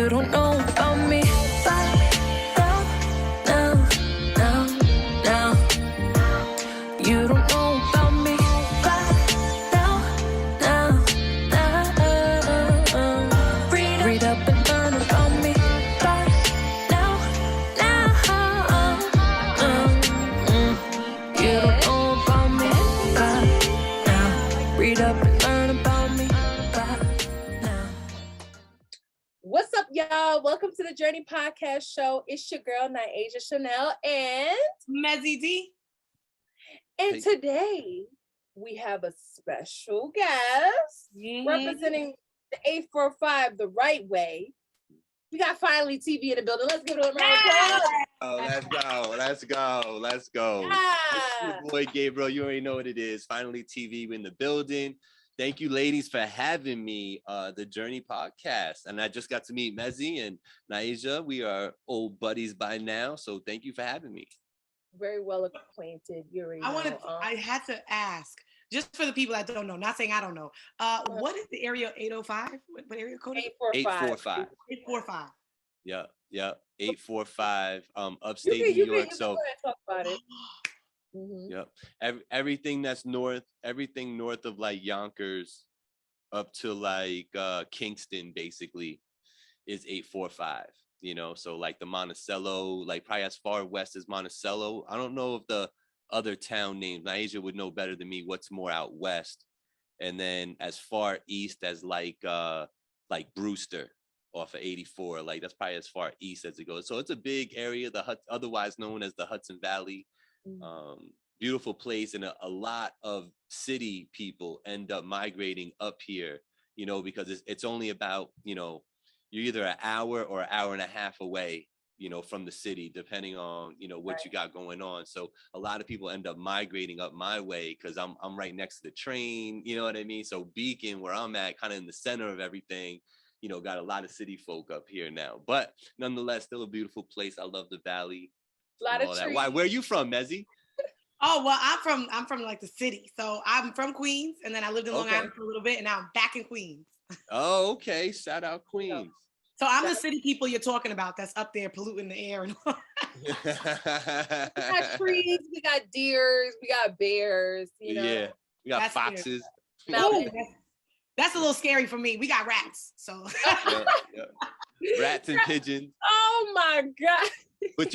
You don't know about me, but now. You don't know about me, but now. Read up and learn about me, but now. You don't know about me, but now. Read up and learn about me, but now. What's up, y'all? Welcome to the Journey Podcast Show. It's your girl, Nyasia Chane'l Mezzy D. And today we have a special guest representing the 845 the right way. We got Finally TV in the building. Let's give it a round of applause. Oh, let's go. Yeah. It's your boy Gabriel. You already know what it is. Finally TV in the building. Thank you, ladies, for having me. The Journey Podcast, and I just got to meet Mezzy and Nyasia. We are old buddies by now, so thank you for having me. Very well acquainted. You already know. I had to ask, just for the people that don't know, not saying I don't know. What is the area 805? What area code is it? 845. 845. Yep. 845. Upstate New York. So talk about it. Mm-hmm. Yep. Everything that's everything north of like Yonkers up to like Kingston basically is 845. You know, so like the Monticello, like probably as far west as Monticello. I don't know if the other town names, Nyasia would know better than me what's more out west. And then as far east as like Brewster off of 84, like that's probably as far east as it goes. So it's a big area, otherwise known as the Hudson Valley. Beautiful place, and a lot of city people end up migrating up here, you know, because it's only about, you know, you're either an hour or an hour and a half away, you know, from the city, depending on, you know, what you got going on. So a lot of people end up migrating up my way because I'm right next to the train, you know what I mean? So Beacon, where I'm at, kind of in the center of everything, you know, got a lot of city folk up here now. But nonetheless, still a beautiful place. I love the valley. A lot of trees. Why? Where are you from, Mezzy? Oh, well, I'm from like the city. So I'm from Queens, and then I lived in Long Island for a little bit, and now I'm back in Queens. Oh, okay. Shout out Queens. So I'm the city people you're talking about that's up there polluting the air and all. We got trees, we got deers, we got bears, you know. Yeah, we got foxes. Ooh, that's a little scary for me. We got rats, so. Yeah. Rats and pigeons. Oh my God. But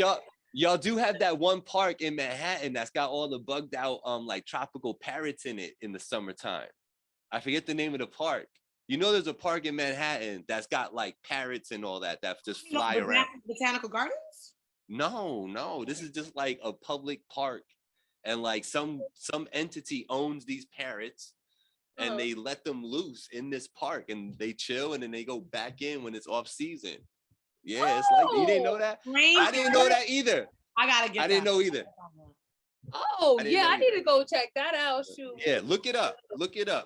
y'all do have that one park in Manhattan that's got all the bugged out like tropical parrots in it in the summertime. I forget the name of the park. You know, there's a park in Manhattan that's got like parrots and all that just fly around. Botanical Gardens? No. This is just like a public park, and like some entity owns these parrots, and they let them loose in this park, and they chill, and then they go back in when it's off season. Yeah, it's like, you didn't know that? I didn't know that either. I didn't know either. Oh yeah, I need to go check that out. Shoot. Yeah, look it up.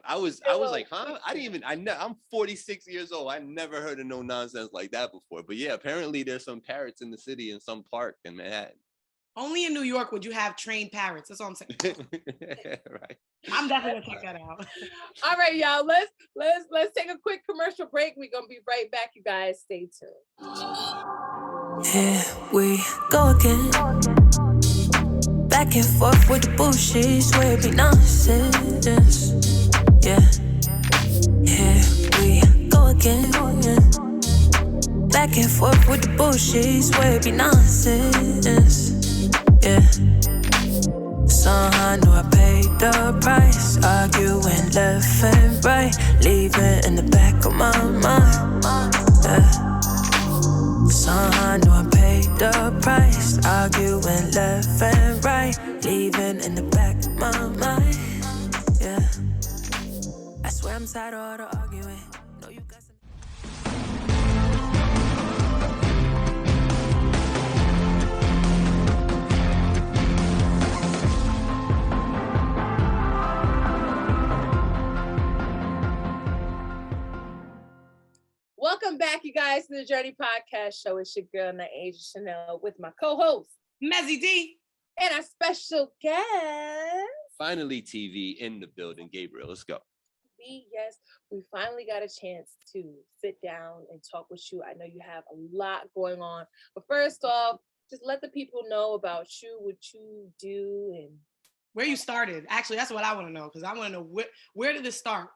I was like, huh? I'm 46 years old. I never heard of no nonsense like that before. But yeah, apparently there's some parrots in the city in some park in Manhattan. Only in New York would you have trained parrots. That's all I'm saying. Right. I'm definitely gonna check that out. All right, y'all. Let's take a quick commercial break. We're gonna be right back. You guys stay tuned. Here we go again. Back and forth with the bullshit, swear it be nonsense. Yeah. Here we go again. Back and forth with the bullshit, swear it be nonsense. Yeah. Somehow I knew I paid the price. Arguing left and right, leaving in the back of my mind. Yeah. Somehow I knew I paid the price. Arguing left and right, leaving in the back of my mind. Yeah. I swear I'm tired of all the arguing. No, you got some. Welcome back, you guys, to the Journey Podcast Show. It's your girl, Nyasia Chane'l, with my co-host, Mezzy D. And our special guest. Finally TV in the building. Gabriel, let's go. Yes, we finally got a chance to sit down and talk with you. I know you have a lot going on, but first off, just let the people know about you, what you do, and where you started. Actually, that's what I want to know, because I want to know where did this start?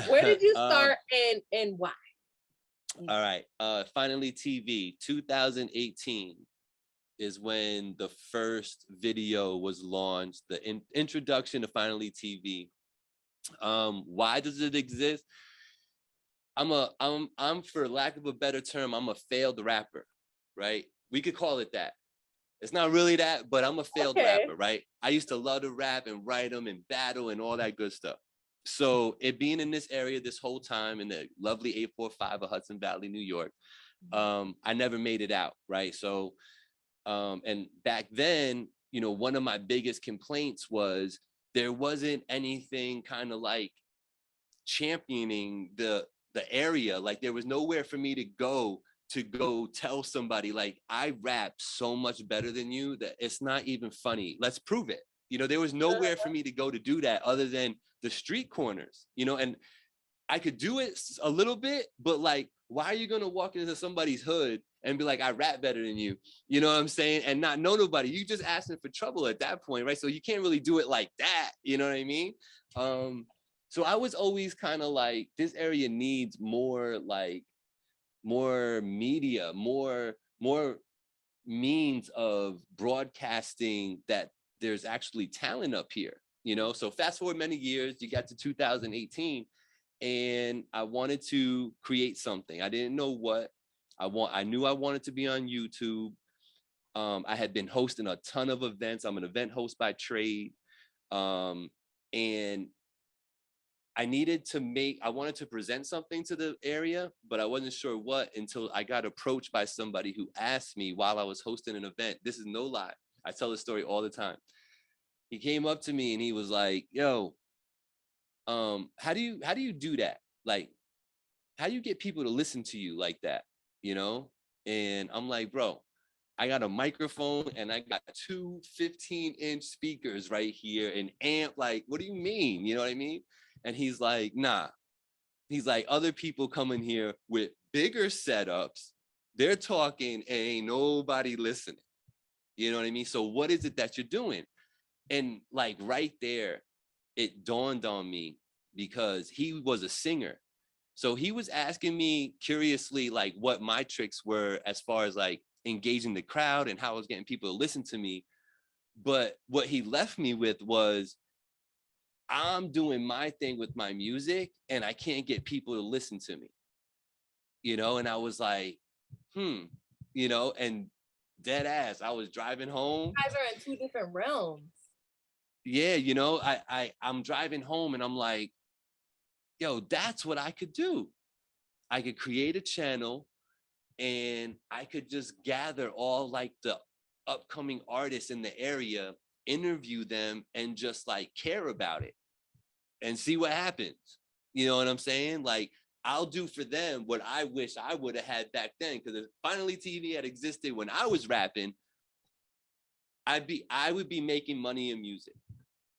Where did you start and why? All right. Finally TV, 2018 is when the first video was launched, the introduction to Finally TV. Why does it exist? I'm for lack of a better term, I'm a failed rapper, right? We could call it that. It's not really that, but I'm a failed rapper, right? I used to love to rap and write them and battle and all that good stuff. So it being in this area this whole time in the lovely 845 of Hudson Valley, New York, I never made it out, right? So, and back then, you know, one of my biggest complaints was there wasn't anything kind of like championing the area. Like there was nowhere for me to go tell somebody like I rap so much better than you that it's not even funny. Let's prove it. You know, there was nowhere for me to go to do that other than the street corners, you know, and I could do it a little bit, but like, why are you going to walk into somebody's hood and be like, I rap better than you? You know what I'm saying? And not know nobody. You just asking for trouble at that point, right? So you can't really do it like that. You know what I mean? So I was always kind of like, this area needs more like, more media, more means of broadcasting that there's actually talent up here, you know? So fast forward many years, you got to 2018 and I wanted to create something. I didn't know what I knew I wanted to be on YouTube. I had been hosting a ton of events. I'm an event host by trade. And I wanted to present something to the area, but I wasn't sure what until I got approached by somebody who asked me while I was hosting an event. This is no lie. I tell this story all the time. He came up to me and he was like, yo, how do you do that? Like, how do you get people to listen to you like that? You know? And I'm like, bro, I got a microphone and I got two 15-inch speakers right here, an amp. Like, what do you mean? You know what I mean? And he's like, nah. He's like, other people come in here with bigger setups. They're talking and ain't nobody listening. You know what I mean? So what is it that you're doing? And like right there, it dawned on me because he was a singer. So he was asking me curiously, like what my tricks were as far as like engaging the crowd and how I was getting people to listen to me. But what he left me with was, I'm doing my thing with my music and I can't get people to listen to me, you know? And I was like, you know, and dead ass, I was driving home. You guys are in two different realms. Yeah, you know, I'm driving home and I'm like, yo, that's what I could do. I could create a channel and I could just gather all like the upcoming artists in the area, interview them and just like care about it and see what happens. You know what I'm saying? Like I'll do for them what I wish I would have had back then. Because if Finally TV had existed when I was rapping, I would be making money in music.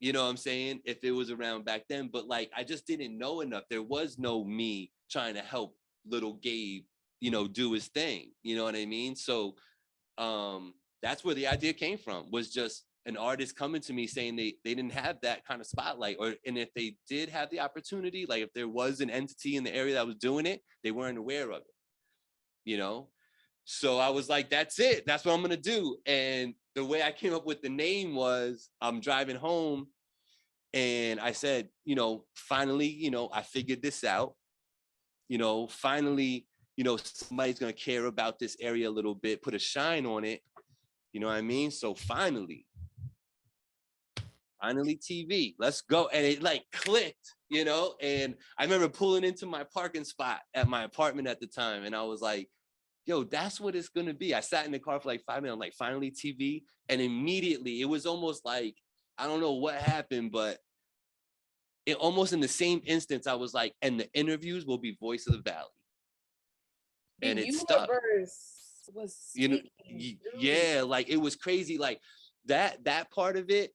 You know what I'm saying? If it was around back then, but like, I just didn't know enough. There was no me trying to help little Gabe, you know, do his thing. You know what I mean? So that's where the idea came from, was just an artist coming to me saying they didn't have that kind of spotlight, and if they did have the opportunity, like if there was an entity in the area that was doing it, they weren't aware of it, you know? So I was like, that's it. That's what I'm going to do. And the way I came up with the name was, I'm driving home and I said, you know, finally, you know, I figured this out, you know, finally, you know, somebody's going to care about this area a little bit, put a shine on it. You know what I mean? So finally TV, let's go. And it like clicked, you know? And I remember pulling into my parking spot at my apartment at the time. And I was like, yo, that's what it's going to be. I sat in the car for like 5 minutes, I'm like, Finally TV. And immediately it was almost like, I don't know what happened, but it almost in the same instance, I was like, and the interviews will be Voice of the Valley. And it stuck. Was, you know, yeah, like it was crazy. Like that part of it,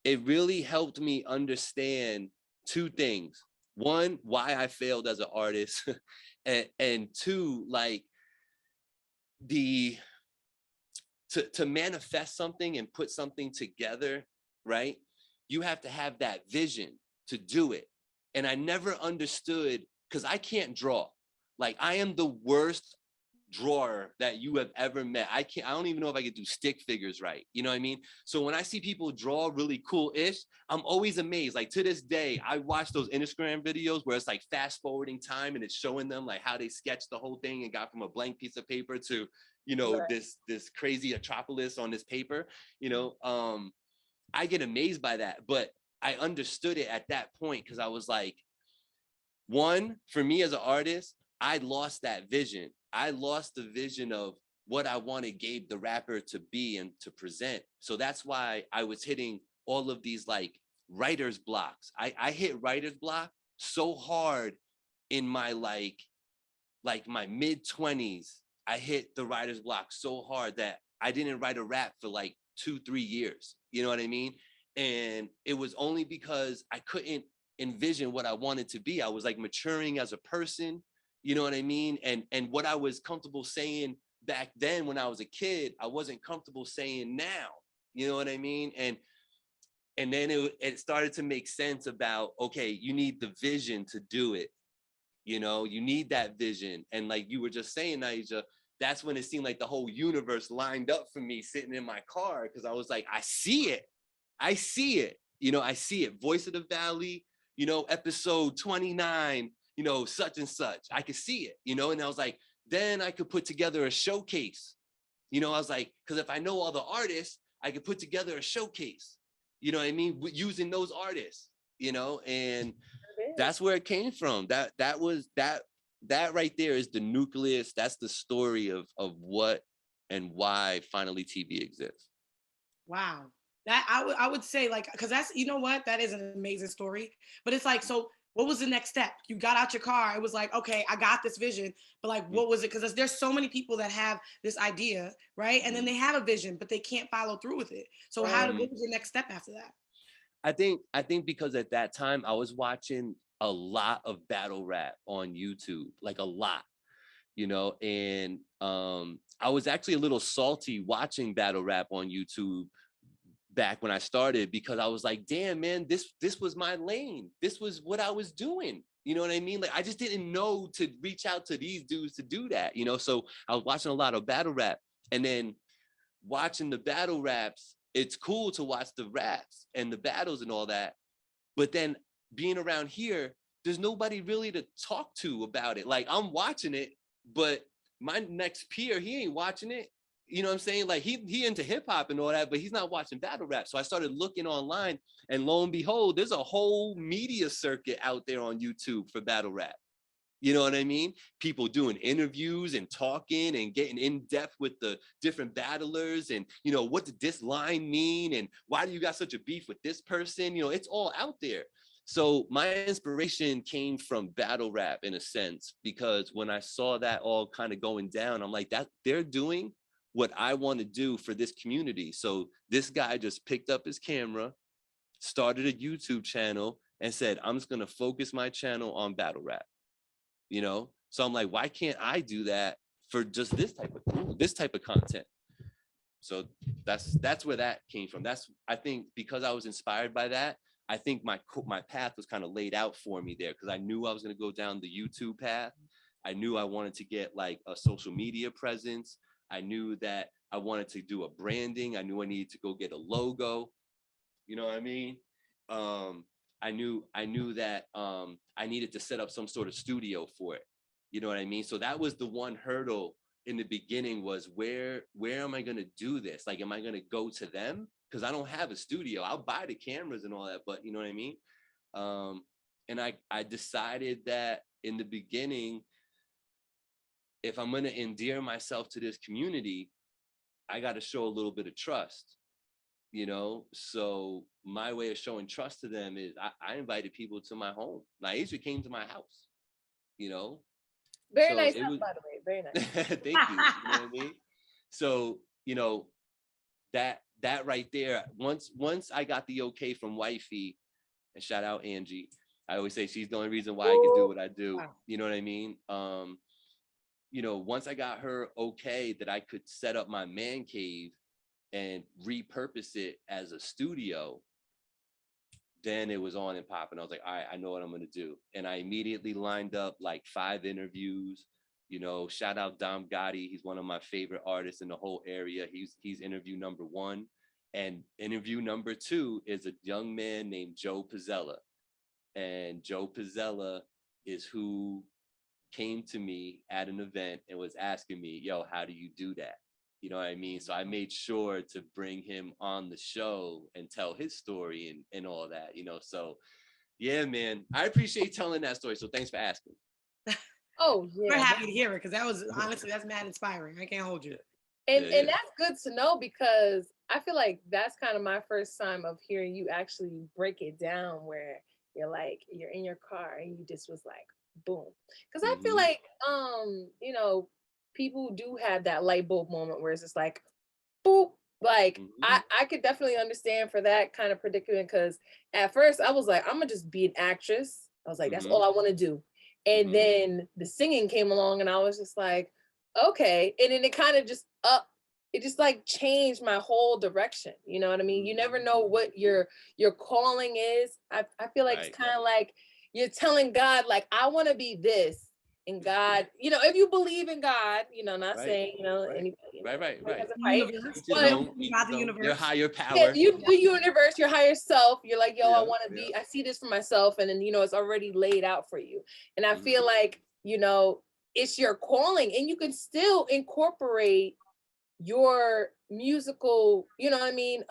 it really helped me understand two things. one, why I failed as an artist, and two, like to manifest something and put something together, right? You have to have that vision to do it. And I never understood, because I can't draw. Like, I am the worst drawer that you have ever met. I don't even know if I could do stick figures right. You know what I mean? So when I see people draw really cool-ish, I'm always amazed. Like, to this day, I watch those Instagram videos where it's like fast forwarding time and it's showing them like how they sketched the whole thing and got from a blank piece of paper to, you know, Right. this crazy metropolis on this paper, you know. I get amazed by that, but I understood it at that point because I was like, one, for me as an artist, I lost that vision. I lost the vision of what I wanted Gabe the rapper to be and to present. So that's why I was hitting all of these like writer's blocks. I hit writer's block so hard in my like my mid-20s. I hit the writer's block so hard that I didn't write a rap for like 2-3 years. You know what I mean? And it was only because I couldn't envision what I wanted to be. I was like maturing as a person, you know what I mean? And what I was comfortable saying back then when I was a kid, I wasn't comfortable saying now, you know what I mean? And then it started to make sense about, okay, you need the vision to do it. You know, you need that vision. And like you were just saying, Nyasia, that's when it seemed like the whole universe lined up for me sitting in my car, because I was like, I see it. I see it. You know, I see it. Voice of the Valley, you know, episode 29, you know, such and such. I could see it, you know, and I was like, then I could put together a showcase. You know, I was like, because if I know all the artists, I could put together a showcase, you know what I mean, using those artists, you know, and that's where it came from. That right there is the nucleus. That's the story of what and why Finally TV exists. Wow. That I would say, like, because that's, you know what, that is an amazing story. But it's like, so what was the next step? You got out your car. It was like, okay, I got this vision, but like, what was it? Because there's so many people that have this idea, right? And then they have a vision, but they can't follow through with it. So what was your next step after that? I think because at that time I was watching a lot of battle rap on YouTube, like a lot, you know, and I was actually a little salty watching battle rap on YouTube back when I started, because I was like, damn, man, this was my lane. This was what I was doing. You know what I mean? Like, I just didn't know to reach out to these dudes to do that, you know? So I was watching a lot of battle rap, and then watching the battle raps, it's cool to watch the raps and the battles and all that. But then being around here, there's nobody really to talk to about it. Like, I'm watching it, but my next peer, he ain't watching it. You know what I'm saying? Like, he into hip hop and all that, but he's not watching battle rap. So I started looking online, and lo and behold, there's a whole media circuit out there on YouTube for battle rap. You know what I mean? People doing interviews and talking and getting in depth with the different battlers, and, you know, what did this line mean? And why do you got such a beef with this person? You know, it's all out there. So my inspiration came from battle rap in a sense, because when I saw that all kind of going down, I'm like, that they're doing what I want to do for this community. So this guy just picked up his camera, started a YouTube channel, and said, I'm just going to focus my channel on battle rap. You know, so I'm like, why can't I do that for just this type of content? So that's where that came from. I think because I was inspired by that, I think my path was kind of laid out for me there, because I knew I was going to go down the YouTube path. I knew I wanted to get like a social media presence. I knew that I wanted to do a branding. I knew I needed to go get a logo. You know what I mean? I knew that I needed to set up some sort of studio for it. You know what I mean? So that was the one hurdle in the beginning, was where am I going to do this? Like, am I going to go to them? Because I don't have a studio. I'll buy the cameras and all that, but you know what I mean? And I decided that in the beginning, if I'm going to endear myself to this community, I got to show a little bit of trust. You know, so my way of showing trust to them is I invited people to my home. Nyasia came to my house, you know. Very nice house, by the way. Very nice. Thank you. You know what I mean? So, you know, that right there, once I got the okay from wifey, and shout out Angie, I always say she's the only reason why I can do what I do. You know what I mean? You know, once I got her okay that I could set up my man cave and repurpose it as a studio, then it was on and popping. I was like, all right, I know what I'm gonna do. And I immediately lined up like 5 interviews. You know, shout out Dom Gotti. He's one of my favorite artists in the whole area. He's interview number 1. And interview number 2 is a young man named Joe Pizzella. And Joe Pizzella is who came to me at an event and was asking me, yo, how do you do that? You know what I mean? So I made sure to bring him on the show and tell his story and all that, you know? So yeah, man, I appreciate telling that story. So thanks for asking. Oh yeah. We're happy to hear it, because that was, honestly, that's mad inspiring. I can't hold you. And that's good to know, because I feel like that's kind of my first time of hearing you actually break it down, where you're like, you're in your car and you just was like, boom. Because I feel like, you know, people do have that light bulb moment where it's just like, boop. Like, I could definitely understand for that kind of predicament, because at first I was like, I'm gonna just be an actress. I was like, that's all I want to do. And then the singing came along and I was just like, okay. And then it kind of just it just like changed my whole direction. You know what I mean? You never know what your calling is. I feel like it's kind of like you're telling God, like, I want to be this. And God, you know, if you believe in God, you know, not saying, you know, anybody. Right. Not the universe. Your higher power. Yeah, the universe, your higher self. You're like, yo, I want to be, I see this for myself. And then, you know, it's already laid out for you. And I feel like, you know, it's your calling, and you can still incorporate your musical, you know what I mean,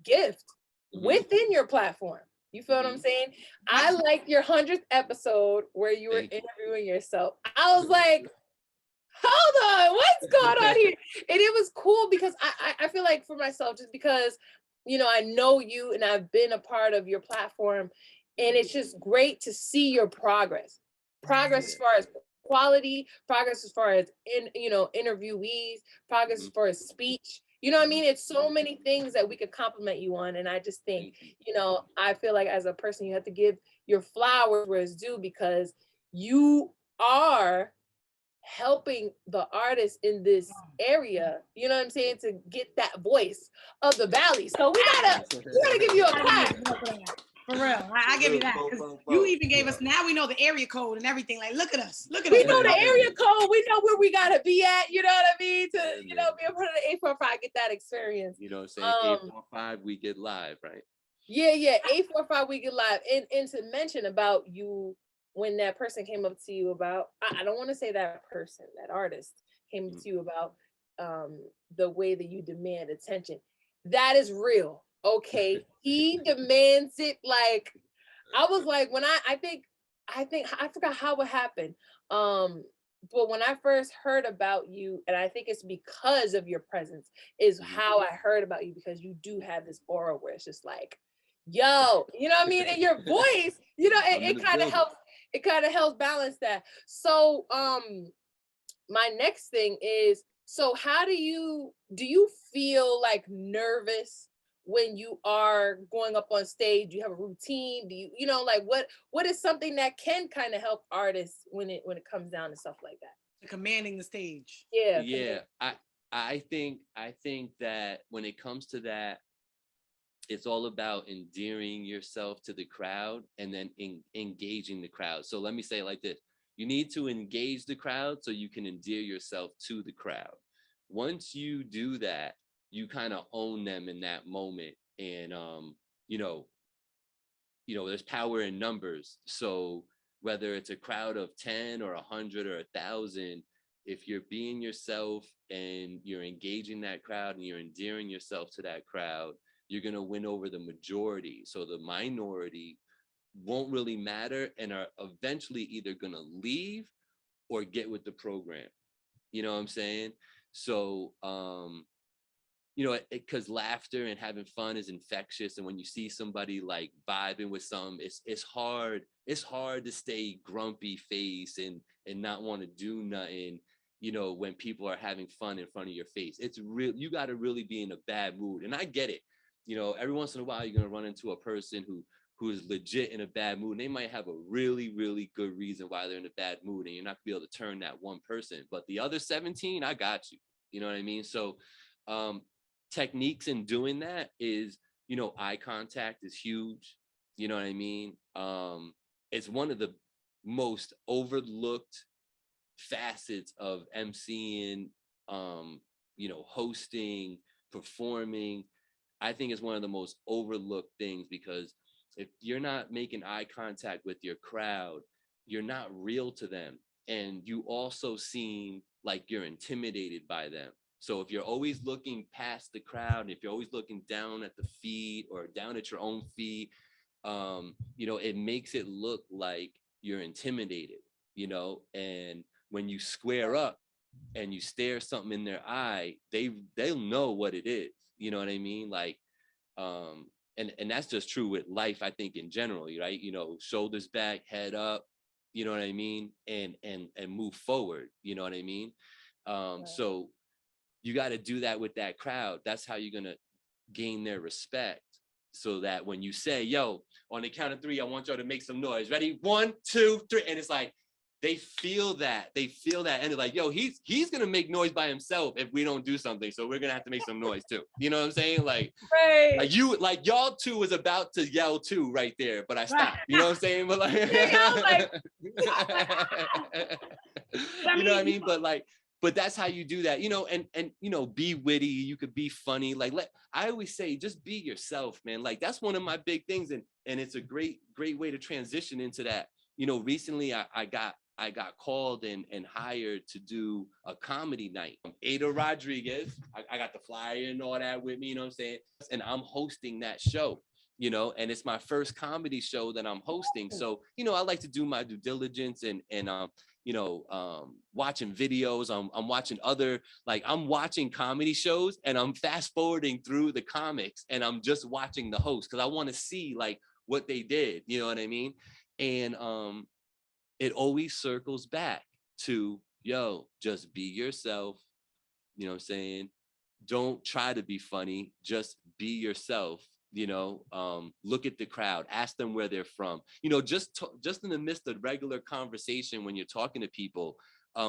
gift within your platform. You feel what I'm saying? I like your 100th episode where you were interviewing yourself. I was like, hold on, what's going on here? And it was cool because I feel like for myself, just because, you know, I know you and I've been a part of your platform, and it's just great to see your progress as far as quality, progress as far as interviewees, progress as far as speech. You know what I mean? It's so many things that we could compliment you on. And I just think, you know, I feel like as a person, you have to give your flowers where it's due, because you are helping the artists in this area, you know what I'm saying, to get that voice of the valley. So we gotta give you a clap. For real, I give you that. You even gave us, now we know the area code and everything. Like, look at us. We know the area code. We know where we gotta be at. You know what I mean? To you know, be a part of the 845, get that experience. You know what I'm saying? 845, we get live, right? Yeah. 845, we get live. And to mention about you, when that person came up to you about, I don't want to say that person, that artist came up to you about the way that you demand attention. That is real. Okay, he demands it. Like, I was like, when I think I forgot how it happened. But when I first heard about you, and I think it's because of your presence, is how I heard about you, because you do have this aura where it's just like, yo, you know what I mean? And your voice, you know, it kind of helps. It kind of helps balance that. So, my next thing is, so how do you feel like nervous when you are going up on stage? Do you have a routine? Do you know, like what is something that can kind of help artists when it comes down to stuff like that? Commanding the stage. Yeah. I think that when it comes to that, it's all about endearing yourself to the crowd and then engaging the crowd. So let me say it like this. You need to engage the crowd so you can endear yourself to the crowd. Once you do that, you kind of own them in that moment. And, you know, there's power in numbers. So whether it's a crowd of 10 or 100 or 1,000, if you're being yourself and you're engaging that crowd and you're endearing yourself to that crowd, you're going to win over the majority. So the minority won't really matter and are eventually either going to leave or get with the program. You know what I'm saying? So, you know, because laughter and having fun is infectious. And when you see somebody like vibing with something, it's hard to stay grumpy face and not want to do nothing, you know, when people are having fun in front of your face. It's real. You got to really be in a bad mood. And I get it. You know, every once in a while, you're going to run into a person who is legit in a bad mood. And they might have a really, really good reason why they're in a bad mood, and you're not gonna be able to turn that one person. But the other 17, I got you. You know what I mean? So techniques in doing that is, you know, eye contact is huge. You know what I mean? It's one of the most overlooked facets of emceeing, you know, hosting, performing. I think it's one of the most overlooked things, because if you're not making eye contact with your crowd, you're not real to them. And you also seem like you're intimidated by them. So if you're always looking past the crowd, if you're always looking down at the feet or down at your own feet, you know, it makes it look like you're intimidated, you know. And when you square up and you stare something in their eye, they'll know what it is. You know what I mean? Like, and that's just true with life, I think, in general, right? You know, shoulders back, head up, you know what I mean? And move forward, you know what I mean? So you got to do that with that crowd. That's how you're going to gain their respect. So that when you say, yo, on the count of 3, I want y'all to make some noise. Ready? 1, 2, 3. And it's like, they feel that. And they're like, yo, he's going to make noise by himself if we don't do something. So we're going to have to make some noise too. You know what I'm saying? Like, right. like y'all two was about to yell too right there, but I stopped. You know what I'm saying? But like, you know what I mean? But that's how you do that, you know, and you know, be witty. You could be funny. Like, I always say, just be yourself, man. Like, that's one of my big things, and it's a great way to transition into that. You know, recently I got called and hired to do a comedy night. Ada Rodriguez, I got the flyer and all that with me, you know what I'm saying? And I'm hosting that show, you know, and it's my first comedy show that I'm hosting. So, you know, I like to do my due diligence and you know, watching videos. I'm watching I'm watching comedy shows, and I'm fast forwarding through the comics, and I'm just watching the host because I want to see like what they did, you know what I mean? And it always circles back to, yo, just be yourself. You know what I'm saying? Don't try to be funny, just be yourself. You know, look at the crowd, ask them where they're from. You know, just in the midst of regular conversation, when you're talking to people,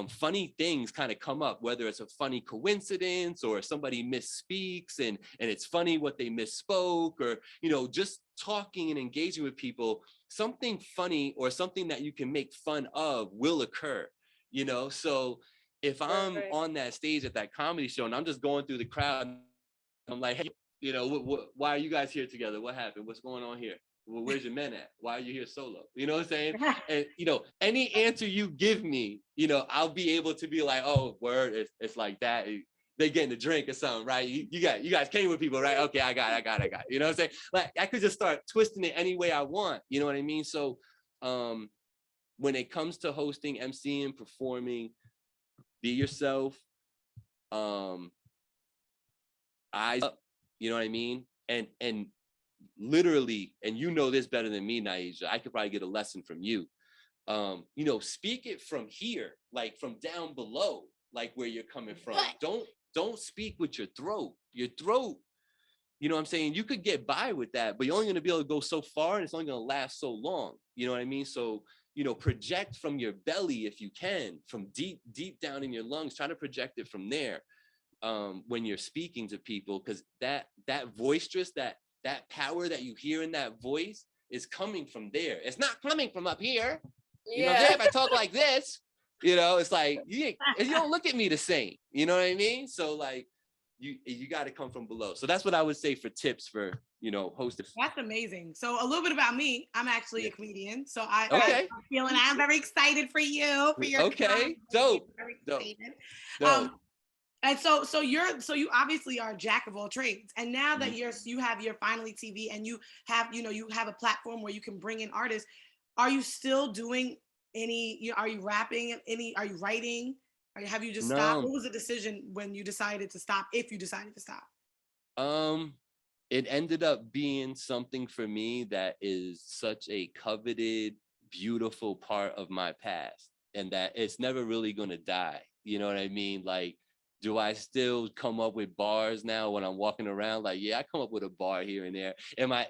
funny things kind of come up, whether it's a funny coincidence or somebody misspeaks and it's funny what they misspoke, or, you know, just talking and engaging with people, something funny or something that you can make fun of will occur, you know. So if I'm on that stage at that comedy show and I'm just going through the crowd, I'm like, hey, you know, why are you guys here together? What happened? What's going on here? Well, where's your men at? Why are you here solo? You know what I'm saying? And, you know, any answer you give me, you know, I'll be able to be like, oh, word, it's like that. They getting a drink or something, right? You guys came with people, right? Okay, I got it. You know what I'm saying? Like, I could just start twisting it any way I want. You know what I mean? So when it comes to hosting, emceeing, performing, be yourself. Eyes up, you know what I mean? And literally, and you know this better than me, Nyasia, I could probably get a lesson from you. You know, speak it from here, like from down below, like where you're coming from. Don't speak with your throat. Your throat, you know what I'm saying? You could get by with that, but you're only gonna be able to go so far, and it's only gonna last so long. You know what I mean? So, you know, project from your belly if you can, from deep down in your lungs. Try to project it from there. When you're speaking to people, because that boisterous, that power that you hear in that voice is coming from there. It's not coming from up here. You know what I'm saying? If I talk like this, you know, it's like you don't look at me the same. You know what I mean? So like you got to come from below. So that's what I would say for tips for, you know, hostess. That's amazing. So a little bit about me. I'm actually a comedian. So I'm very excited for you, for your dope. Very excited. And so you obviously are a jack of all trades. And now that you have your Finally TV and you have a platform where you can bring in artists, are you still doing any, are you rapping any, are you writing? Or have you just stopped? What was the decision when you decided to stop, if you decided to stop? It ended up being something for me that is such a coveted, beautiful part of my past, and that it's never really going to die. You know what I mean? Like, Do I still come up with bars now when I'm walking around? Like, yeah, I come up with a bar here and there. Am I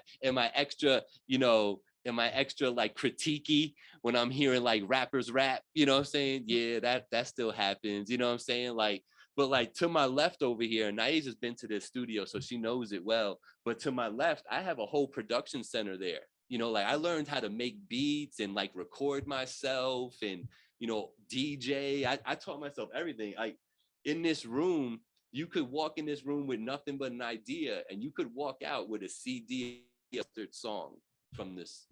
extra, am I extra like critiquey when I'm hearing like rappers rap? You know what I'm saying? Yeah, that still happens. You know what I'm saying? Like, but like to my left over here, Nyasia's been to this studio, so she knows it well. But to my left, I have a whole production center there. Like I learned how to make beats and like record myself and, DJ. I taught myself everything. In this room, you could walk in this room with nothing but an idea, and you could walk out with a CD song from this.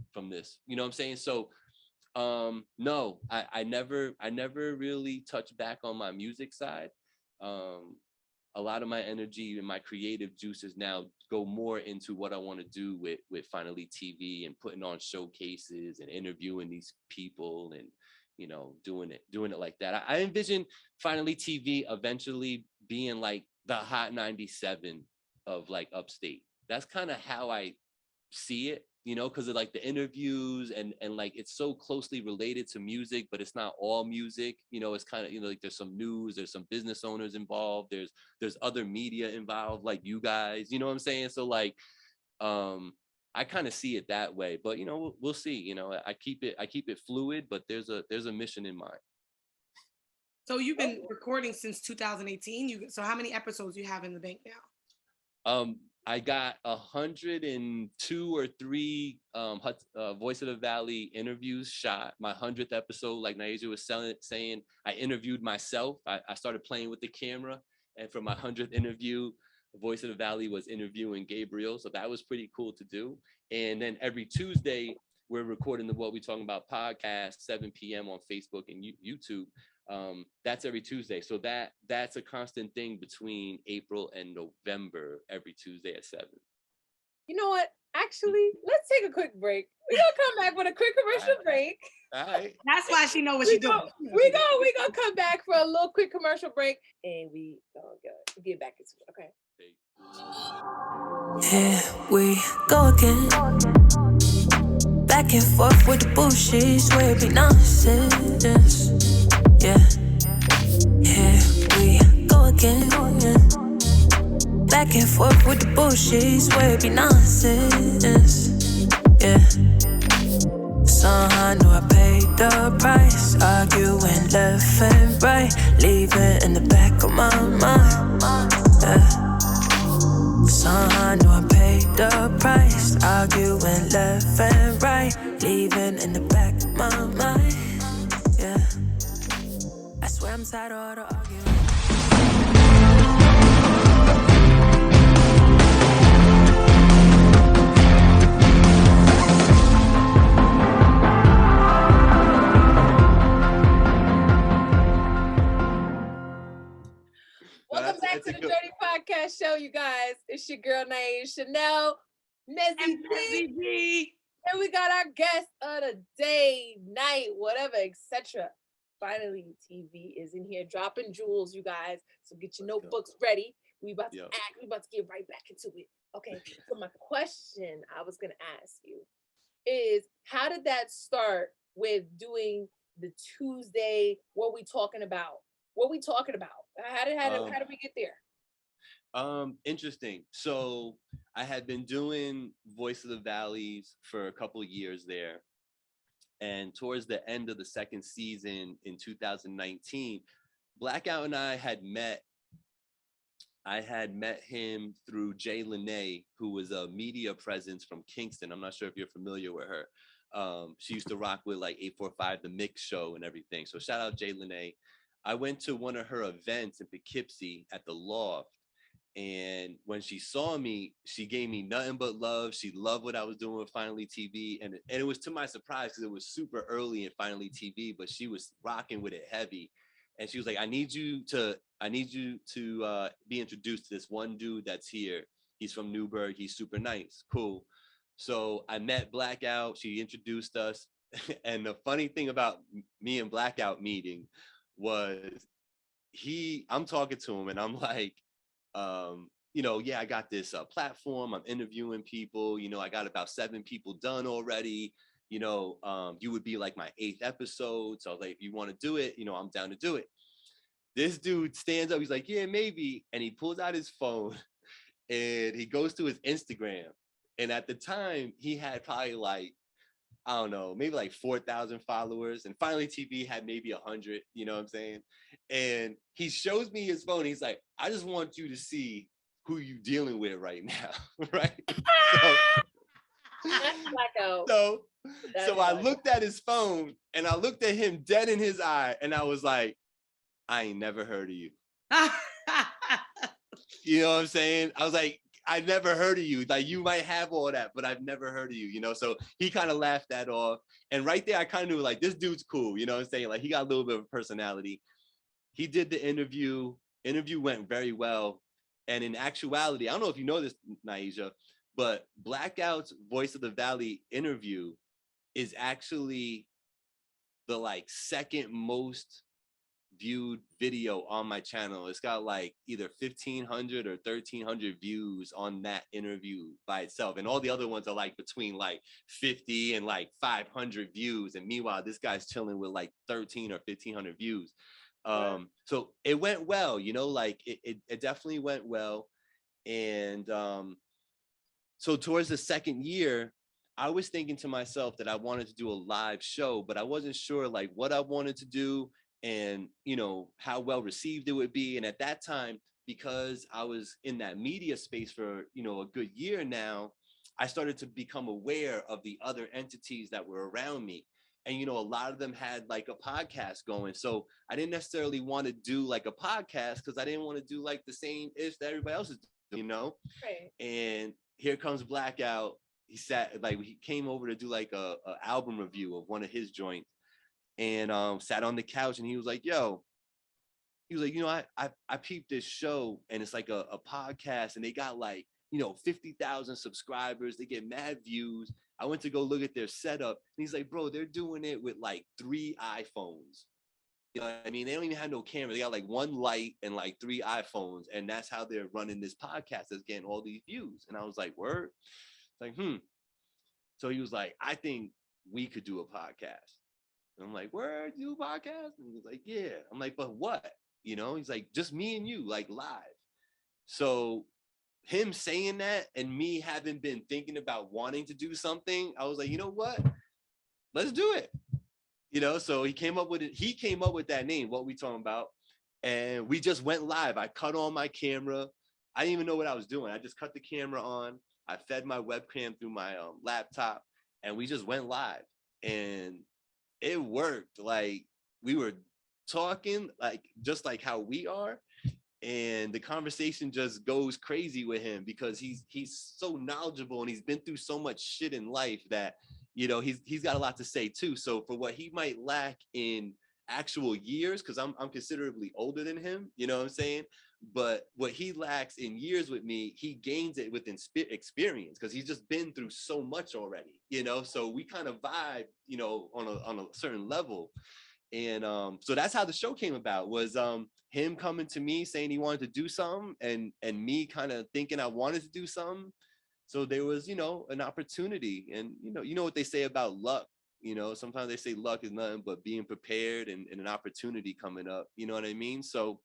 You know what I'm saying? So no, I never really touched back on my music side. A lot of my energy and my creative juices now go more into what I want to do with Finally TV and putting on showcases and interviewing these people and doing it like that. I envision Finally TV eventually being like the Hot 97 of like upstate. That's kind of how I see it, because of like the interviews and like it's so closely related to music, but it's not all music. It's kind of, like there's some news, there's some business owners involved, there's other media involved, like you guys, you know what I'm saying? So like, I kind of see it that way, but we'll see. I keep it fluid, but there's a mission in mind. So you've been recording since 2018. So how many episodes you have in the bank now? I got 102 or 3 Voice of the Valley interviews shot. My 100th episode, like Nyasia was saying, I interviewed myself. I started playing with the camera, and for my 100th interview, Voice of the Valley was interviewing Gabriel, so that was pretty cool to do. And then every Tuesday, we're recording what we talking about podcast, 7 p.m. on Facebook and YouTube. That's every Tuesday. So that's a constant thing between April and November, every Tuesday at 7. You know what? Actually, let's take a quick break. We're gonna come back with a quick commercial break. All right. That's why she know what she's doing. We gonna come back for a little quick commercial break, and we gonna get back into it. Okay. Here we go again. Back and forth with the bullshit, swear it be nonsense. Yeah. Here we go again. Back and forth with the bullshit, swear it be nonsense. Yeah. Somehow I knew I paid the price. Arguing left and right, leaving in the back of my mind. Yeah. Somehow I knew I paid the price. Arguing left and right, leaving in the back of my mind. Yeah. I swear I'm tired of all the arguing. Welcome back to the Dirty Podcast Show, you guys. It's your girl, Nyasia Chane'l Mezzy. And we got our guest of the day, night, whatever, etc. Finally, TV is in here dropping jewels, you guys. So get your notebooks ready. We about to get right back into it. Okay, so my question I was going to ask you is, how did that start with doing the Tuesday, what we talking about? How did we get there? Interesting. So I had been doing Voice of the Valleys for a couple of years there. And towards the end of the second season in 2019, Blackout and I had met. I had met him through Jay Lene, who was a media presence from Kingston. I'm not sure if you're familiar with her. She used to rock with like 845, The Mix Show and everything. So shout out Jay Lene. I went to one of her events in Poughkeepsie at the Loft. And when she saw me, she gave me nothing but love. She loved what I was doing with Finally TV. And it was to my surprise because it was super early in Finally TV, but she was rocking with it heavy. And she was like, I need you to be introduced to this one dude that's here. He's from Newburgh. He's super nice. Cool. So I met Blackout. She introduced us. And the funny thing about me and Blackout meeting was I'm talking to him and I'm like, I got this platform. I'm interviewing people. I got about 7 people done already. You would be like my 8th episode. So like, if you want to do it, I'm down to do it. This dude stands up. He's like, yeah, maybe. And he pulls out his phone and he goes to his Instagram. And at the time, he had probably like, I don't know, maybe like 4,000 followers. And Finally TV had maybe 100, you know what I'm saying? And he shows me his phone. He's like, I just want you to see who you dealing with right now, right? So, so I looked at his phone and I looked at him dead in his eye and I was like, I ain't never heard of you. You know what I'm saying? I was like, I've never heard of you. Like, you might have all that, but I've never heard of you, you know? So he kind of laughed that off. And right there, I kind of knew, like, this dude's cool, you know what I'm saying? Like, he got a little bit of a personality. He did the interview. Interview went very well. And in actuality, I don't know if you know this, Nyasia, but Blackout's Voice of the Valley interview is actually the, like, second most viewed video on my channel. It's got like either 1,500 or 1,300 views on that interview by itself, and all the other ones are like between like 50 and like 500 views, and meanwhile this guy's chilling with like 13 or 1,500 views. So it went well, you know, like it definitely went well. And so towards the second year, I was thinking to myself that I wanted to do a live show, but I wasn't sure like what I wanted to do and, you know, how well received it would be. And at that time, because I was in that media space for, you know, a good year now, I started to become aware of the other entities that were around me. And, you know, a lot of them had like a podcast going. So I didn't necessarily want to do like a podcast because I didn't want to do like the same ish that everybody else is doing, you know? Right. And here comes Blackout. He came over to do like a album review of one of his joints. And sat on the couch and he was like, yo, he was like, you know, I peeped this show and it's like a podcast and they got like, you know, 50,000 subscribers. They get mad views. I went to go look at their setup and he's like, bro, they're doing it with like 3 iPhones. You know what I mean? They don't even have no camera. They got like 1 light and like 3 iPhones. And that's how they're running this podcast that's getting all these views. And I was like, word? Like, So he was like, I think we could do a podcast. I'm like, where do you podcast? And he's like, yeah. I'm like, but what? You know, he's like, just me and you, like live. So him saying that and me having been thinking about wanting to do something, I was like, you know what? Let's do it. You know, so he came up with it. He came up with that name, What We Talking About. And we just went live. I cut on my camera. I didn't even know what I was doing. I just cut the camera on. I fed my webcam through my laptop and we just went live. And it worked. Like we were talking like just like how we are, and the conversation just goes crazy with him because he's so knowledgeable and he's been through so much shit in life that, you know, he's got a lot to say too. So for what he might lack in actual years, because I'm considerably older than him, you know what I'm saying? But what he lacks in years with me, he gains it with experience because he's just been through so much already, you know? So we kind of vibe, you know, on a certain level. And so that's how the show came about, was him coming to me saying he wanted to do something and me kind of thinking I wanted to do something. So there was, you know, an opportunity. And, you know what they say about luck. You know, sometimes they say luck is nothing but being prepared and an opportunity coming up. You know what I mean? So,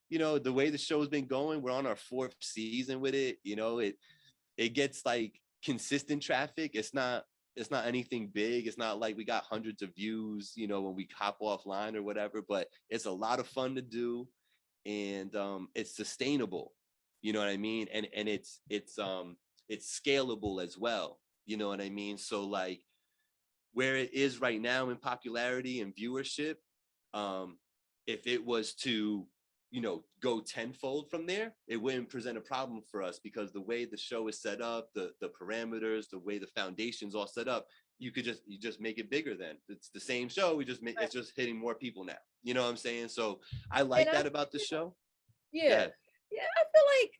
you know, the way the show's been going, we're on our 4th season with it. You know, it gets like consistent traffic. It's not anything big. It's not like we got hundreds of views, you know, when we hop offline or whatever, but it's a lot of fun to do. And it's sustainable. You know what I mean? And it's scalable as well. You know what I mean? So like where it is right now in popularity and viewership, if it was to, you know, go tenfold from there, it wouldn't present a problem for us because the way the show is set up, the parameters, the way the foundation's all set up, you just make it bigger. Then it's the same show. It's just hitting more people now. You know what I'm saying? So I like that about the show. Yeah. Yeah. I feel like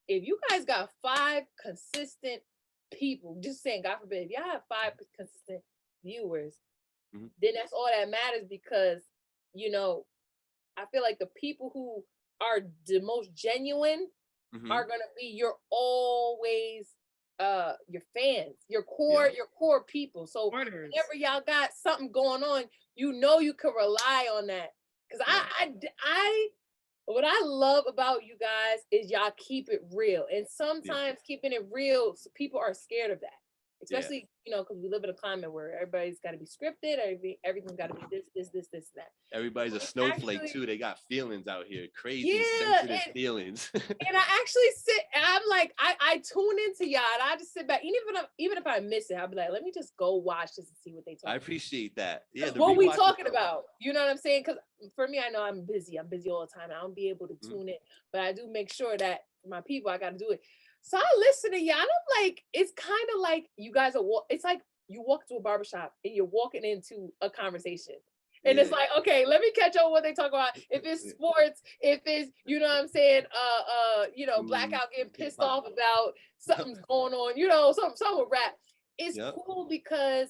if you guys got 5 consistent people, just saying, God forbid, if y'all have 5 consistent viewers, then that's all that matters because, you know, I feel like the people who are the most genuine are gonna be your fans, your core people. So whenever y'all got something going on, you know you can rely on that Because what I love about you guys is y'all keep it real. And sometimes keeping it real, people are scared of that. Especially, because we live in a climate where everybody's got to be scripted, everything's got to be this, that. Everybody's a snowflake too. They got feelings out here, crazy, yeah, sensitive feelings. And I actually I'm like, I tune into y'all, and I just sit back. Even if I miss it, I'll be like, let me just go watch this and see what they talk about. I appreciate that. Yeah, what we talking about? You know what I'm saying? Because for me, I know I'm busy all the time. I don't be able to tune in, but I do make sure that for my people, I got to do it. So I listen to y'all, and I'm like, it's kind of like you guys are. It's like you walk to a barbershop and you're walking into a conversation. And it's like, okay, let me catch up what they talk about. If it's sports, if it's, you know what I'm saying, Blackout getting pissed off about something's going on, something with rap. It's cool because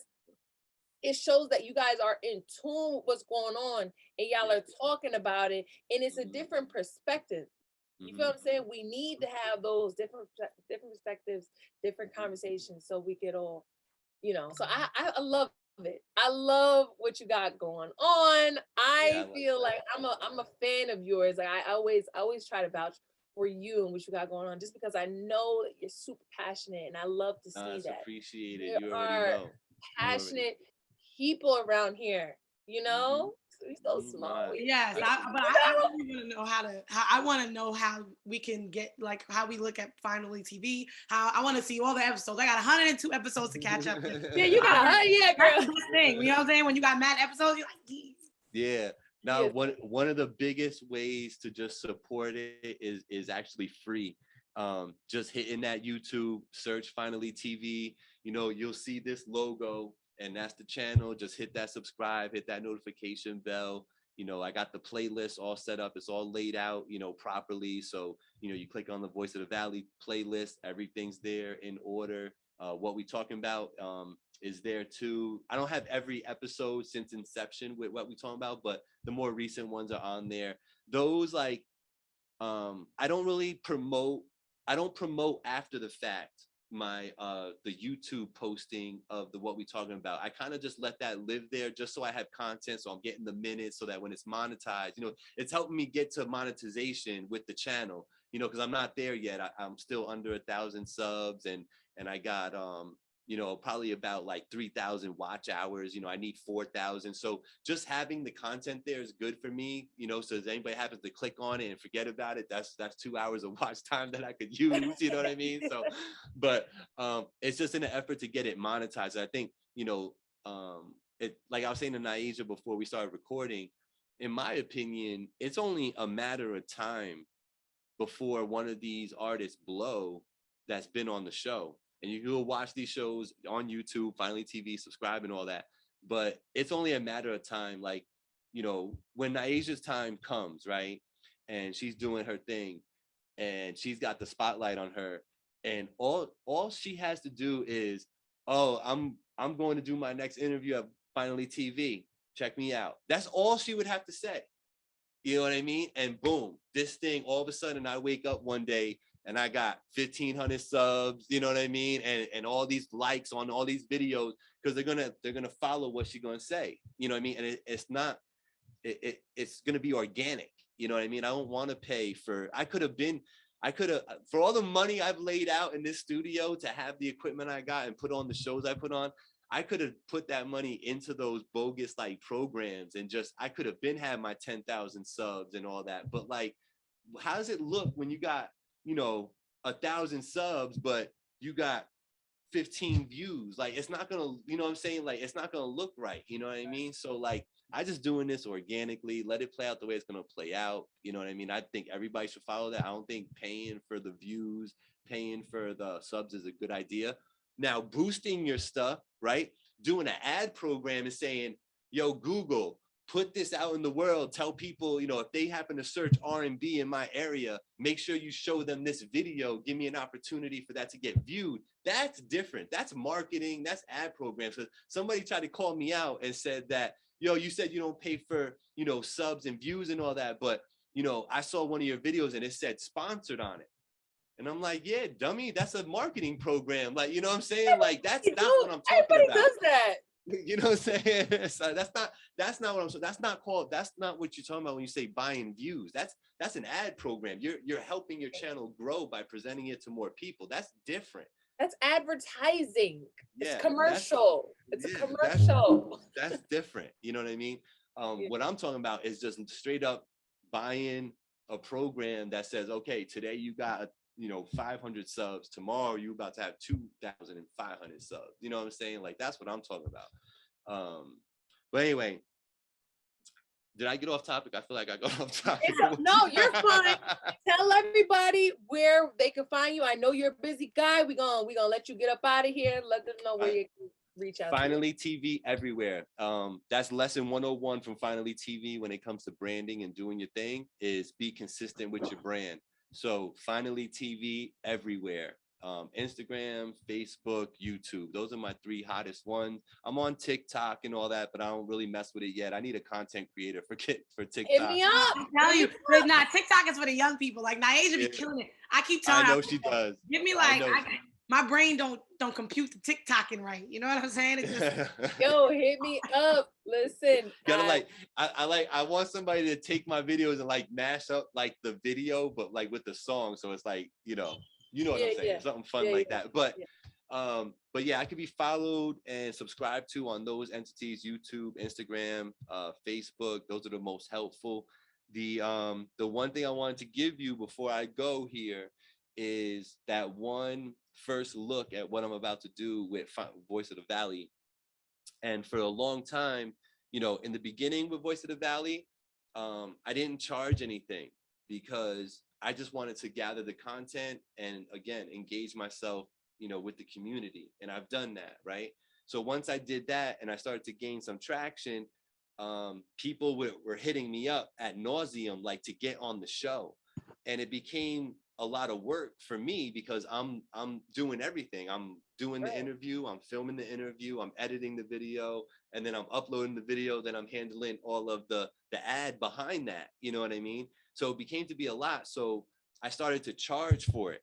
it shows that you guys are in tune with what's going on and y'all are talking about it. And it's a different perspective. You feel what I'm saying? We need to have those different perspectives, different conversations so we could all, so I love it. I love what you got going on. I feel like I'm a fan of yours. Like I always try to vouch for you and what you got going on, just because I know that you're super passionate, and I love to see that. Appreciate it. You already know. Passionate people around here. He's so small. Yes, I really want to know how we can get, like, how we look at Finally TV. How I want to see all the episodes. I got 102 episodes to catch up. Yeah, you got girl. That's the best thing. You know what I'm saying? When you got mad episodes, you're like, yeah. Now, one of the biggest ways to just support it is actually free. Just hitting that YouTube search Finally TV. You'll see this logo. And that's the channel. Just hit that subscribe, hit that notification bell. I got the playlist all set up. It's all laid out, properly. So, you click on the Voice of the Valley playlist. Everything's there in order. What we talking about is there too. I don't have every episode since inception with what we talking about, but the more recent ones are on there. Those, like, I don't promote after the fact my the YouTube posting of what we talking about. I kind of just let that live there just so I have content, so I'm getting the minutes, so that when it's monetized, it's helping me get to monetization with the channel, because I'm not there yet. I'm still under 1,000 subs, and I got probably about like 3,000 watch hours. I need 4,000. So just having the content there is good for me, so if anybody happens to click on it and forget about it, that's 2 hours of watch time that I could use, you know what I mean? So, but it's just in an effort to get it monetized. I think, it, like I was saying to Nyasia before we started recording, in my opinion, it's only a matter of time before one of these artists blow that's been on the show. And you will watch these shows on YouTube, Finally TV, subscribe and all that. But it's only a matter of time. Like, when Nyasia's time comes, right? And she's doing her thing and she's got the spotlight on her. And all she has to do is, I'm going to do my next interview at Finally TV. Check me out. That's all she would have to say. You know what I mean? And boom, this thing, all of a sudden I wake up one day and I got 1,500 subs, you know what I mean? And all these likes on all these videos, because they're gonna follow what she's gonna say, you know what I mean? And it's gonna be organic, you know what I mean? I don't want to pay for, for all the money I've laid out in this studio to have the equipment I got and put on the shows I put on, I could have put that money into those bogus like programs, and I could have had my 10,000 subs and all that. But like, how does it look when you got 1,000 subs, but you got 15 views? Like, it's not gonna, you know what I'm saying? Like, it's not gonna look right. You know what I mean? So like, I just doing this organically, let it play out the way it's gonna play out. You know what I mean? I think everybody should follow that. I don't think paying for the views, paying for the subs is a good idea. Now, boosting your stuff, right? Doing an ad program and saying, yo, Google, put this out in the world. Tell people, if they happen to search R&B in my area, make sure you show them this video. Give me an opportunity for that to get viewed. That's different. That's marketing. That's ad programs. So somebody tried to call me out and said that, yo, you said you don't pay for, subs and views and all that. But, I saw one of your videos and it said sponsored on it. And I'm like, yeah, dummy, that's a marketing program. Like, you know what I'm saying? Like, that's not what I'm talking about. Everybody does that. You know what I'm saying? So that's not what I'm saying. That's not what you're talking about when you say buying views. That's an ad program. You're helping your channel grow by presenting it to more people. That's different. That's advertising. Yeah, it's commercial. It's a commercial. That's different. You know what I mean? What I'm talking about is just straight up buying a program that says, okay, today you got 500 subs. Tomorrow you about to have 2,500 subs. You know what I'm saying? Like, that's what I'm talking about. But anyway, did I get off topic? I feel like I got off topic. No, you're fine. Tell everybody where they can find you. I know you're a busy guy. We're gonna let you get up out of here. Let them know where you can reach out. Finally TV everywhere. That's lesson 101 from Finally TV when it comes to branding and doing your thing, is be consistent with your brand. So Finally TV everywhere. Instagram, Facebook, YouTube. Those are my 3 hottest ones. I'm on TikTok and all that, but I don't really mess with it yet. I need a content creator for TikTok. Hit me up. I tell you, nah, TikTok is for the young people. Like Nyasia be killing it. I keep telling her. I know she does. Give me like, my brain don't compute the TikToking right. You know what I'm saying? It's just, yo, hit me up. Listen, I want somebody to take my videos and like mash up like the video, but like with the song. So it's like, you know what I'm saying? Something fun like that. But yeah, I could be followed and subscribed to on those entities: YouTube, Instagram, Facebook. Those are the most helpful. The one thing I wanted to give you before I go here is that one first look at what I'm about to do with Voice of the Valley. And for a long time, in the beginning with Voice of the Valley, I didn't charge anything because I just wanted to gather the content and, again, engage myself, with the community. And I've done that, right? So once I did that and I started to gain some traction, people were hitting me up ad nauseum, like, to get on the show. And it became a lot of work for me because I'm doing everything. I'm doing the interview, I'm filming the interview, I'm editing the video, and then I'm uploading the video, then I'm handling all of the ad behind that, you know what I mean? So it became to be a lot. So I started to charge for it,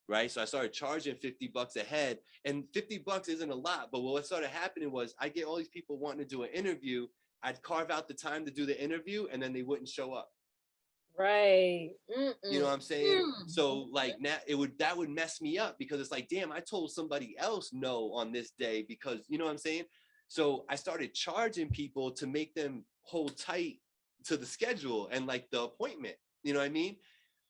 right? So I started charging $50 a head, and $50 isn't a lot, but what started happening was I get all these people wanting to do an interview. I'd carve out the time to do the interview, and then they wouldn't show up. Right. You know what I'm saying? So like now that would mess me up because it's like, damn, I told somebody else no on this day because, you know what I'm saying? So I started charging people to make them hold tight to the schedule and like the appointment, you know what I mean?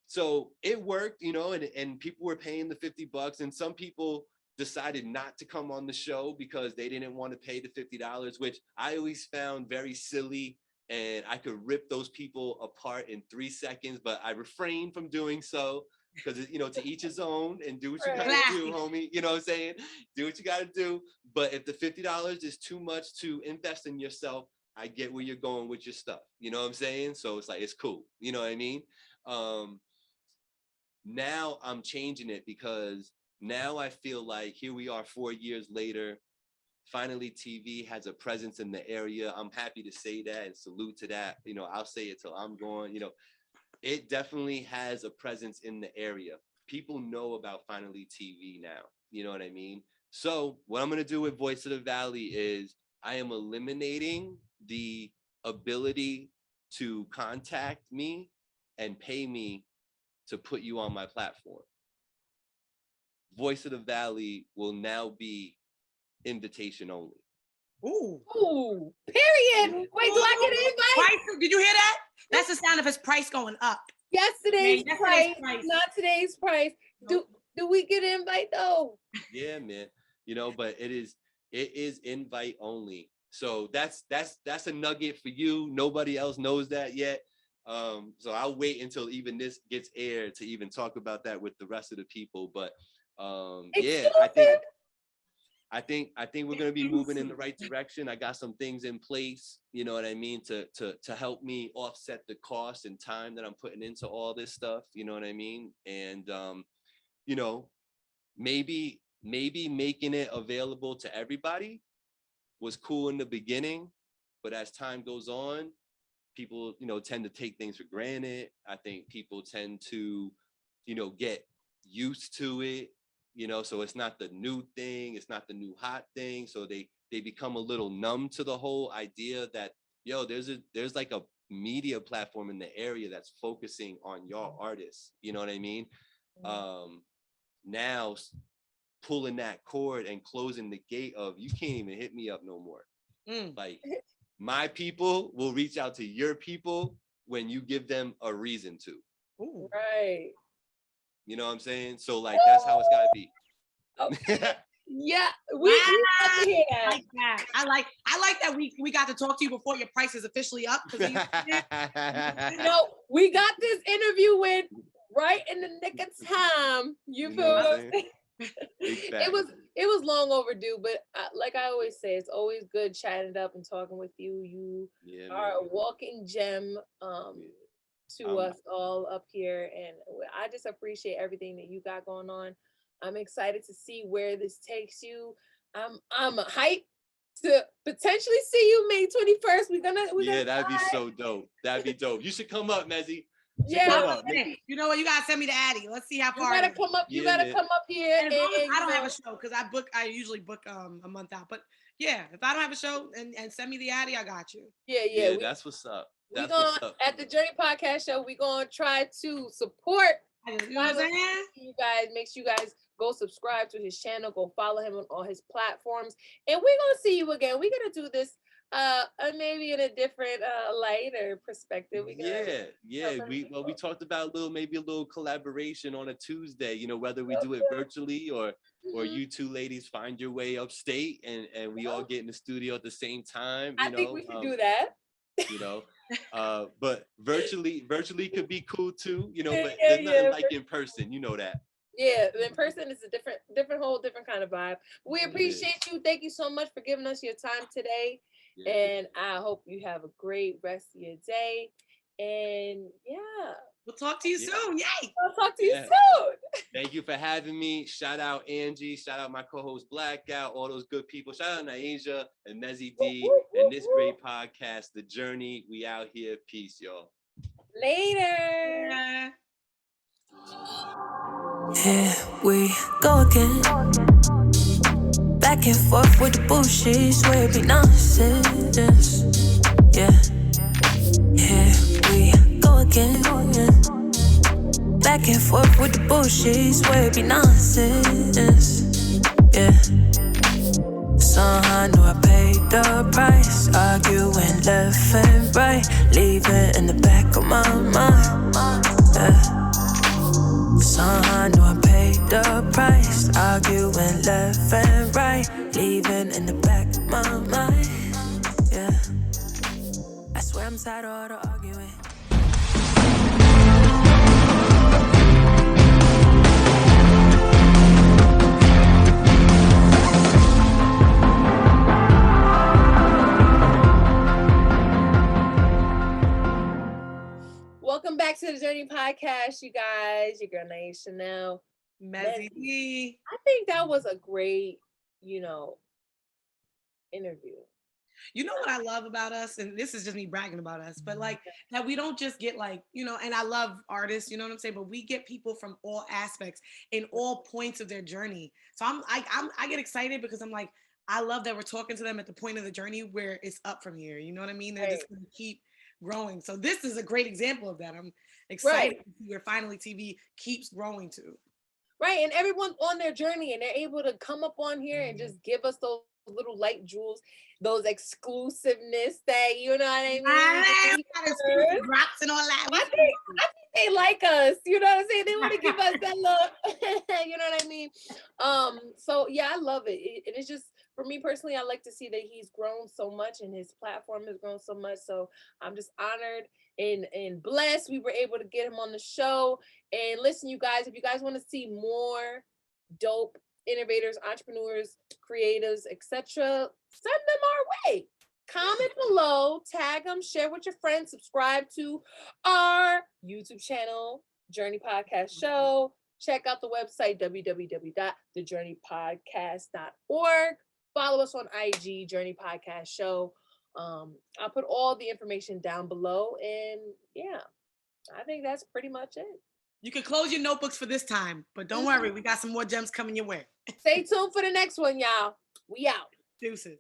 So it worked, and people were paying the $50, and some people decided not to come on the show because they didn't want to pay the $50, which I always found very silly. And I could rip those people apart in 3 seconds, but I refrained from doing so because, to each his own, and do what you gotta do, homie. You know what I'm saying? Do what you gotta do. But if the $50 is too much to invest in yourself, I get where you're going with your stuff. You know what I'm saying? So it's like, it's cool. You know what I mean? Now I'm changing it because now I feel like here we are 4 years later. Finally TV has a presence in the area. I'm happy to say that and salute to that. I'll say it till I'm gone. It definitely has a presence in the area. People know about Finally TV now. You know what I mean? So what I'm going to do with Voice of the Valley is I am eliminating the ability to contact me and pay me to put you on my platform. Voice of the Valley will now be invitation only. Ooh, period. Wait, do I get an invite? Price, did you hear that? That's the sound of his price going up. Yesterday's price, not today's price. Do we get an invite though? Yeah, man. But it is invite only. So that's a nugget for you. Nobody else knows that yet. So I'll wait until even this gets aired to even talk about that with the rest of the people. But yeah, I think we're going to be moving in the right direction. I got some things in place, you know what I mean, to help me offset the cost and time that I'm putting into all this stuff, you know what I mean? And, maybe making it available to everybody was cool in the beginning, but as time goes on, people, tend to take things for granted. I think people tend to, get used to it. So it's not the new thing, it's not the new hot thing. So they they become a little numb to the whole idea that, yo, there's like a media platform in the area that's focusing on y'all artists. You know what I mean? Now pulling that cord and closing the gate of, you can't even hit me up no more. Like, my people will reach out to your people when you give them a reason to. Ooh. Right. You know what I'm saying? So like, that's how it's gotta be. Okay. Yeah, we have to hear that. I like that. I like that we got to talk to you before your price is officially up. You know, we got this interview with right in the nick of time. You feel what I'm saying? It was long overdue, but like I always say, it's always good chatting it up and talking with you. You are a walking gem to us all up here, and I just appreciate everything that you got going on. I'm excited to see where this takes you. I'm hyped to potentially see you May 21st. We're gonna that'd be so dope. That'd be dope. You should come up, Mezzy. Yeah, you know what? You gotta send me the Addy. Let's see how far. You gotta come up. You gotta come up here. And I don't have a show because I usually book a month out. But yeah, if I don't have a show and send me the Addy, I got you. Yeah. That's what's up. We're gonna at the Journey Podcast Show. We're gonna try to support. You know what I'm saying? You guys, make sure you guys go subscribe to his channel. Go follow him on all his platforms, and we're gonna see you again. We're gonna do this maybe in a different light or perspective. We talked about maybe a little collaboration on a Tuesday, you know, whether we do it virtually or you two ladies find your way upstate and we all get in the studio at the same time. I think we should do that. You know, but virtually could be cool too, you know, but there's nothing like in person, you know that. Yeah, in person is a different kind of vibe. We appreciate you. Thank you so much for giving us your time today. Yeah. And I hope you have a great rest of your day. And we'll talk to you soon. Yay! I'll talk to you soon. Thank you for having me. Shout out Angie. Shout out my co-host Blackout. All those good people. Shout out Nyasia and Mezzy D and this great podcast, The Journey. We out here. Peace, y'all. Later. Here we go again. Back and forth with the bullshit, swear it be nonsense. Yeah. Here we go again. Back and forth with the bullshit, swear it be nonsense. Yeah. Somehow I knew I paid the price. Arguing left and right, leaving in the back of my mind. Yeah. Somehow I knew I paid the price. Arguing left and right, leaving in the back of my mind. Yeah. I swear I'm tired of all the arguing. Welcome back to the Journey Podcast, you guys. Your girl Nyasia Chane'l Mezzy. I think that was a great, interview. You know what I love about us, and this is just me bragging about us, but like that we don't just get and I love artists, you know what I'm saying, but we get people from all aspects in all points of their journey. So I get excited because I'm like, I love that we're talking to them at the point of the journey where it's up from here. You know what I mean? They're just going to keep growing. So this is a great example of that. I'm excited to see where finally TV keeps growing to. Right. And everyone's on their journey and they're able to come up on here and just give us those little light jewels, those exclusiveness that, you know what I mean? Drops and all that. I think they like us, you know what I'm saying? They want to give us that look, you know what I mean? So yeah, I love it. And it's just, for me personally, I like to see that he's grown so much and his platform has grown so much. So I'm just honored and blessed we were able to get him on the show. And listen, you guys, if you guys want to see more dope innovators, entrepreneurs, creatives, etc., send them our way. Comment below, tag them, share with your friends, subscribe to our YouTube channel, Journey Podcast Show. Check out the website, www.thejourneypodcast.org. Follow us on IG, Journey Podcast Show. I'll put all the information down below. And yeah, I think that's pretty much it. You can close your notebooks for this time, but don't worry, we got some more gems coming your way. Stay tuned for the next one, y'all. We out. Deuces.